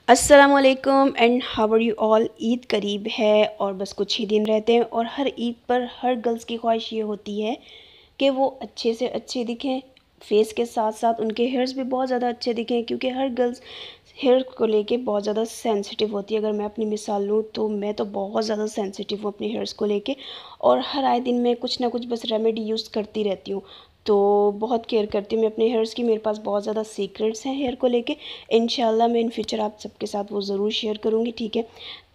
अस्सलामुअलैकुम and how are you all. Eid करीब है और बस कुछ ही दिन रहते हैं और हर ईद पर हर गर्ल्स की ख्वाहिश ये होती है कि वो अच्छे से अच्छे दिखें, फेस के साथ साथ उनके हेयर्स भी बहुत ज़्यादा अच्छे दिखें, क्योंकि हर गर्ल्स हेयर को लेके बहुत ज़्यादा सेंसिटिव होती है। अगर मैं अपनी मिसाल लूँ तो मैं तो बहुत ज़्यादा सेंसिटिव हूँ अपने हेयर्स को लेके, और हर आए दिन मैं कुछ ना कुछ बस रेमेडी यूज़ करती रहती हूँ। तो बहुत केयर करती हूँ मैं अपने हेयर्स की। मेरे पास बहुत ज़्यादा सीक्रेट्स हैं हेयर को लेके। इंशाल्लाह मैं इन फ्यूचर आप सबके साथ वो ज़रूर शेयर करूँगी, ठीक है।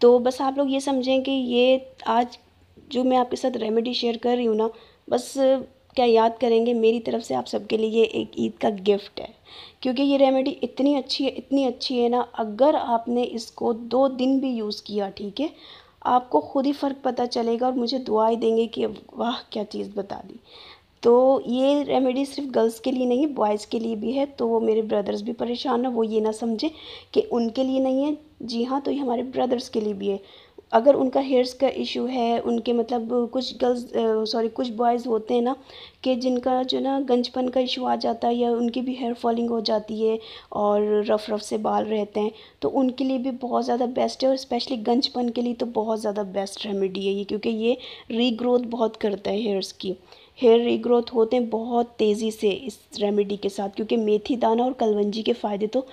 तो बस आप लोग ये समझें कि ये आज जो मैं आपके साथ रेमेडी शेयर कर रही हूँ ना, बस क्या याद करेंगे, मेरी तरफ से आप सबके लिए एक ईद का गिफ्ट है। क्योंकि ये रेमेडी इतनी अच्छी है, इतनी अच्छी है ना, अगर आपने इसको 2 दिन भी यूज़ किया, ठीक है, आपको खुद ही फ़र्क पता चलेगा और मुझे दुआएं देंगे कि वाह क्या चीज़ बता दी। तो ये रेमेडी सिर्फ गर्ल्स के लिए नहीं है, बॉयज़ के लिए भी है। तो वो मेरे ब्रदर्स भी परेशान है, वो ये ना समझे कि उनके लिए नहीं है। जी हाँ, तो ये हमारे ब्रदर्स के लिए भी है। अगर उनका हेयर्स का इशू है, उनके मतलब कुछ गर्ल्स कुछ बॉयज़ होते हैं ना कि जिनका जो ना गंजपन का इशू आ जाता है, या उनकी भी हेयर फॉलिंग हो जाती है और रफ़ रफ़ से बाल रहते हैं, तो उनके लिए भी बहुत ज़्यादा बेस्ट है। और स्पेशली गंजपन के लिए तो बहुत ज़्यादा बेस्ट रेमेडी है ये, क्योंकि ये रीग्रोथ बहुत करता है हेयर्स की। हेयर रीग्रोथ होते हैं बहुत तेज़ी से इस रेमेडी के साथ, क्योंकि मेथी दाना और कलवंजी के फ़ायदे तो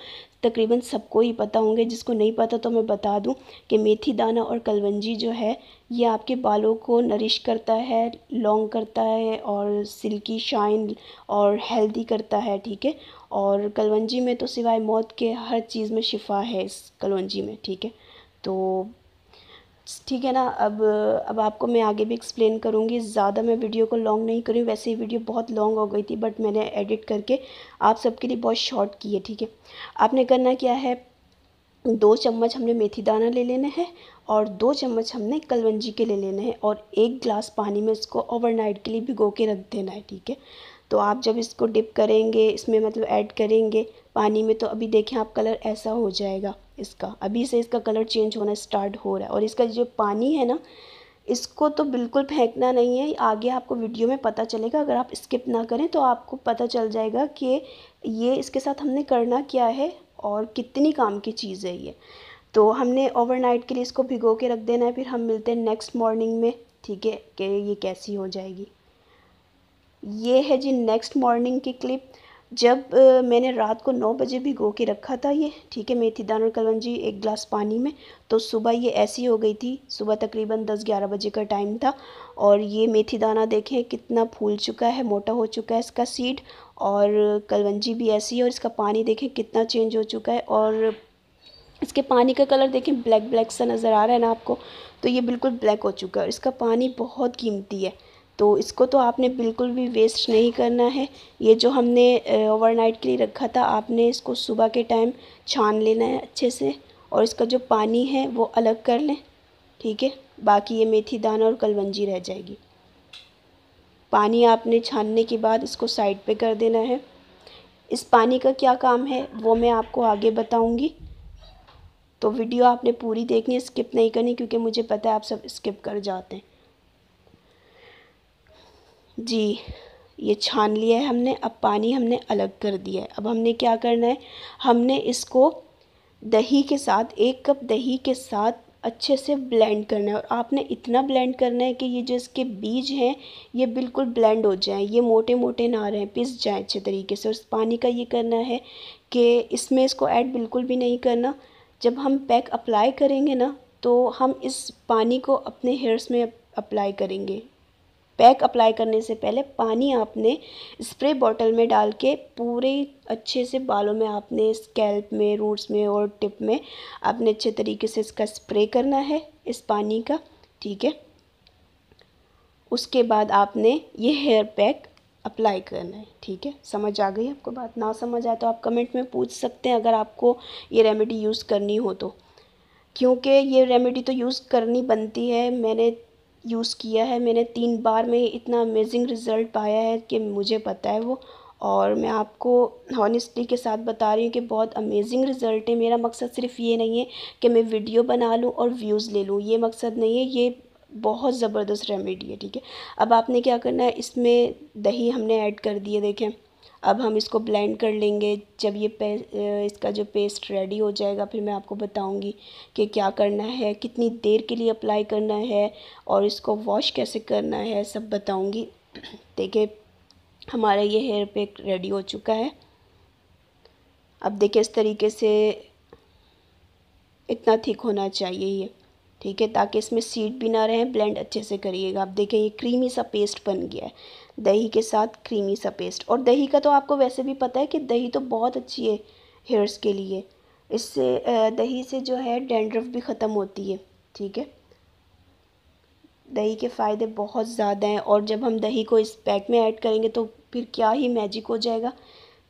तकरीबन सबको ही पता होंगे। जिसको नहीं पता तो मैं बता दूं कि मेथी दाना और कलवंजी जो है ये आपके बालों को नरिश करता है, लॉन्ग करता है और सिल्की शाइन और हेल्दी करता है, ठीक है। और कलवंजी में तो सिवाय मौत के हर चीज़ में शिफा है इस कलवंजी में, ठीक है। तो ठीक है ना। अब आपको मैं आगे भी एक्सप्लेन करूँगी। ज़्यादा मैं वीडियो को लॉन्ग नहीं करूँ, वैसे ही वीडियो बहुत लॉन्ग हो गई थी, बट मैंने एडिट करके आप सबके लिए बहुत शॉर्ट की है, ठीक है। आपने करना क्या है, 2 चम्मच हमने मेथी दाना ले लेना है और 2 चम्मच हमने कलवंजी के ले लेना है, और 1 गिलास पानी में इसको ओवरनाइट के लिए भिगो के रख देना है, ठीक है। तो आप जब इसको डिप करेंगे, इसमें मतलब ऐड करेंगे पानी में, तो अभी देखें आप कलर ऐसा हो जाएगा इसका। अभी से इसका कलर चेंज होना स्टार्ट हो रहा है। और इसका जो पानी है ना, इसको तो बिल्कुल फेंकना नहीं है, आगे आपको वीडियो में पता चलेगा। अगर आप स्किप ना करें तो आपको पता चल जाएगा कि ये इसके साथ हमने करना क्या है और कितनी काम की चीज़ है ये। तो हमने ओवरनाइट के लिए इसको भिगो के रख देना है, फिर हम मिलते हैं नेक्स्ट मॉर्निंग में, ठीक है, कि ये कैसी हो जाएगी। ये है जी नेक्स्ट मॉर्निंग की क्लिप। जब मैंने रात को 9 बजे भिगो के रखा था ये, ठीक है, मेथी दाना और कलवंजी 1 गिलास पानी में, तो सुबह ये ऐसी हो गई थी। सुबह तकरीबन 10-11 बजे का टाइम था, और ये मेथी दाना देखें कितना फूल चुका है, मोटा हो चुका है इसका सीड। और कलवंजी भी ऐसी है, और इसका पानी देखें कितना चेंज हो चुका है। और इसके पानी का कलर देखें ब्लैक ब्लैक सा नज़र आ रहा है ना आपको, तो ये बिल्कुल ब्लैक हो चुका है। इसका पानी बहुत कीमती है, तो इसको तो आपने बिल्कुल भी वेस्ट नहीं करना है। ये जो हमने ओवरनाइट के लिए रखा था, आपने इसको सुबह के टाइम छान लेना है अच्छे से, और इसका जो पानी है वो अलग कर लें, ठीक है। बाकी ये मेथी दाना और कलवंजी रह जाएगी। पानी आपने छानने के बाद इसको साइड पे कर देना है। इस पानी का क्या काम है वो मैं आपको आगे बताऊंगी। तो वीडियो आपने पूरी देखनी है, स्किप नहीं करनी, क्योंकि मुझे पता है आप सब स्किप कर जाते हैं जी। ये छान लिया है हमने, अब पानी हमने अलग कर दिया है। अब हमने क्या करना है, हमने इसको दही के साथ, 1 कप दही के साथ अच्छे से ब्लेंड करना है। और आपने इतना ब्लेंड करना है कि ये जो इसके बीज हैं ये बिल्कुल ब्लेंड हो जाएं, ये मोटे मोटे ना रहें, पिस जाएं अच्छे तरीके से। और इस पानी का ये करना है कि इसमें इसको ऐड बिल्कुल भी नहीं करना। जब हम पैक अप्लाई करेंगे ना, तो हम इस पानी को अपने हेयर्स में अप्लाई करेंगे। पैक अप्लाई करने से पहले पानी आपने स्प्रे बॉटल में डाल के पूरे अच्छे से बालों में, आपने स्कैल्प में, रूट्स में और टिप में आपने अच्छे तरीके से इसका स्प्रे करना है इस पानी का, ठीक है। उसके बाद आपने ये हेयर पैक अप्लाई करना है, ठीक है। समझ आ गई आपको बात? ना समझ आए तो आप कमेंट में पूछ सकते हैं, अगर आपको ये रेमेडी यूज़ करनी हो तो। क्योंकि ये रेमेडी तो यूज़ करनी बनती है। मैंने यूज़ किया है, मैंने 3 बार में इतना अमेजिंग रिज़ल्ट पाया है कि मुझे पता है वो। और मैं आपको हॉनेस्टी के साथ बता रही हूँ कि बहुत अमेजिंग रिज़ल्ट है। मेरा मकसद सिर्फ ये नहीं है कि मैं वीडियो बना लूँ और व्यूज़ ले लूँ, ये मकसद नहीं है। ये बहुत ज़बरदस्त रेमेडी है, ठीक है। अब आपने क्या करना है, इसमें दही हमने ऐड कर दी है, देखें। अब हम इसको ब्लेंड कर लेंगे। जब ये इसका जो पेस्ट रेडी हो जाएगा फिर मैं आपको बताऊंगी कि क्या करना है, कितनी देर के लिए अप्लाई करना है और इसको वॉश कैसे करना है, सब बताऊंगी। देखिए हमारा ये हेयर पैक रेडी हो चुका है। अब देखिए इस तरीके से इतना थिक होना चाहिए ये, ठीक है, ताकि इसमें सीड भी ना रहे। ब्लेंड अच्छे से करिएगा। अब देखिए ये क्रीमी सा पेस्ट बन गया है, दही के साथ क्रीमी सा पेस्ट। और दही का तो आपको वैसे भी पता है कि दही तो बहुत अच्छी है हेयर्स के लिए। इससे दही से जो है डैंड्रफ भी ख़त्म होती है, ठीक है। दही के फ़ायदे बहुत ज़्यादा हैं और जब हम दही को इस पैक में ऐड करेंगे तो फिर क्या ही मैजिक हो जाएगा,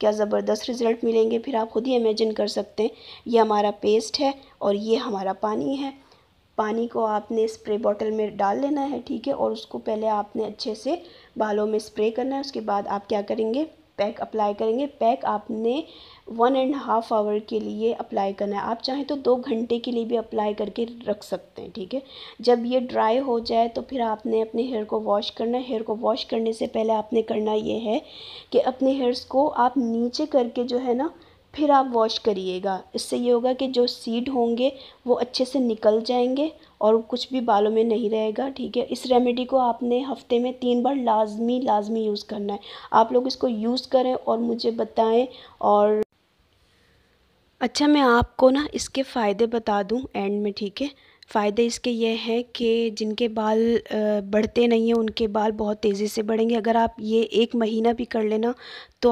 क्या ज़बरदस्त रिज़ल्ट मिलेंगे। फिर आप खुद ही इमेजिन कर सकते हैं। ये हमारा पेस्ट है और ये हमारा पानी है। पानी को आपने स्प्रे बॉटल में डाल लेना है, ठीक है, और उसको पहले आपने अच्छे से बालों में स्प्रे करना है। उसके बाद आप क्या करेंगे, पैक अप्लाई करेंगे। पैक आपने 1.5 आवर के लिए अप्लाई करना है। आप चाहें तो 2 घंटे के लिए भी अप्लाई करके रख सकते हैं, ठीक है। जब ये ड्राई हो जाए तो फिर आपने अपने हेयर को वॉश करना है। हेयर को वॉश करने से पहले आपने करना ये है कि अपने हेयर्स को आप नीचे करके जो है ना फिर आप वॉश करिएगा। इससे ये होगा कि जो सीड होंगे वो अच्छे से निकल जाएंगे और कुछ भी बालों में नहीं रहेगा, ठीक है। इस रेमेडी को आपने हफ्ते में 3 बार लाजमी यूज़ करना है। आप लोग इसको यूज़ करें और मुझे बताएं। और अच्छा, मैं आपको ना इसके फ़ायदे बता दूं एंड में, ठीक है। फ़ायदे इसके ये हैं कि जिनके बाल बढ़ते नहीं हैं उनके बाल बहुत तेज़ी से बढ़ेंगे। अगर आप ये 1 महीना भी कर लेना तो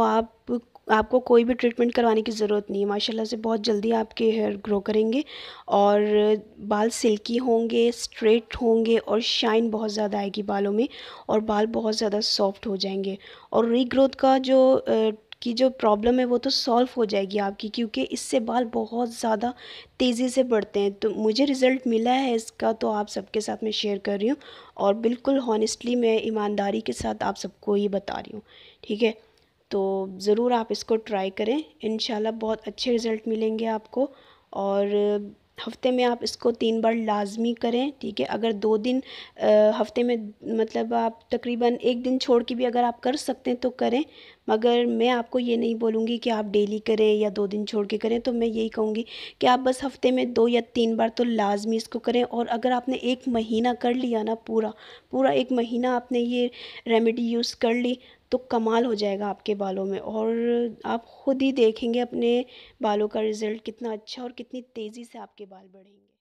आपको कोई भी ट्रीटमेंट करवाने की ज़रूरत नहीं है। माशाल्लाह से बहुत जल्दी आपके हेयर ग्रो करेंगे और बाल सिल्की होंगे, स्ट्रेट होंगे और शाइन बहुत ज़्यादा आएगी बालों में और बाल बहुत ज़्यादा सॉफ्ट हो जाएंगे। और रीग्रोथ का जो की जो प्रॉब्लम है वो तो सॉल्व हो जाएगी आपकी, क्योंकि इससे बाल बहुत ज़्यादा तेज़ी से बढ़ते हैं। तो मुझे रिज़ल्ट मिला है इसका, तो आप सबके साथ मैं शेयर कर रही हूँ और बिल्कुल हॉनेस्टली मैं ईमानदारी के साथ आप सबको ये बता रही हूँ, ठीक है। तो ज़रूर आप इसको ट्राई करें, इंशाल्लाह बहुत अच्छे रिज़ल्ट मिलेंगे आपको। और हफ्ते में आप इसको 3 बार लाजमी करें, ठीक है। अगर 2 दिन हफ्ते में मतलब आप तकरीबन 1 दिन छोड़ के भी अगर आप कर सकते हैं तो करें, मगर मैं आपको ये नहीं बोलूँगी कि आप डेली करें या 2 दिन छोड़ के करें। तो मैं यही कहूँगी कि आप बस हफ्ते में 2 या 3 बार तो लाजमी इसको करें। और अगर आपने 1 महीना कर लिया ना, पूरा 1 महीना आपने ये रेमेडी यूज़ कर ली तो कमाल हो जाएगा आपके बालों में। और आप खुद ही देखेंगे अपने बालों का रिज़ल्ट कितना अच्छा और कितनी तेज़ी से आपके बाल बढ़ेंगे।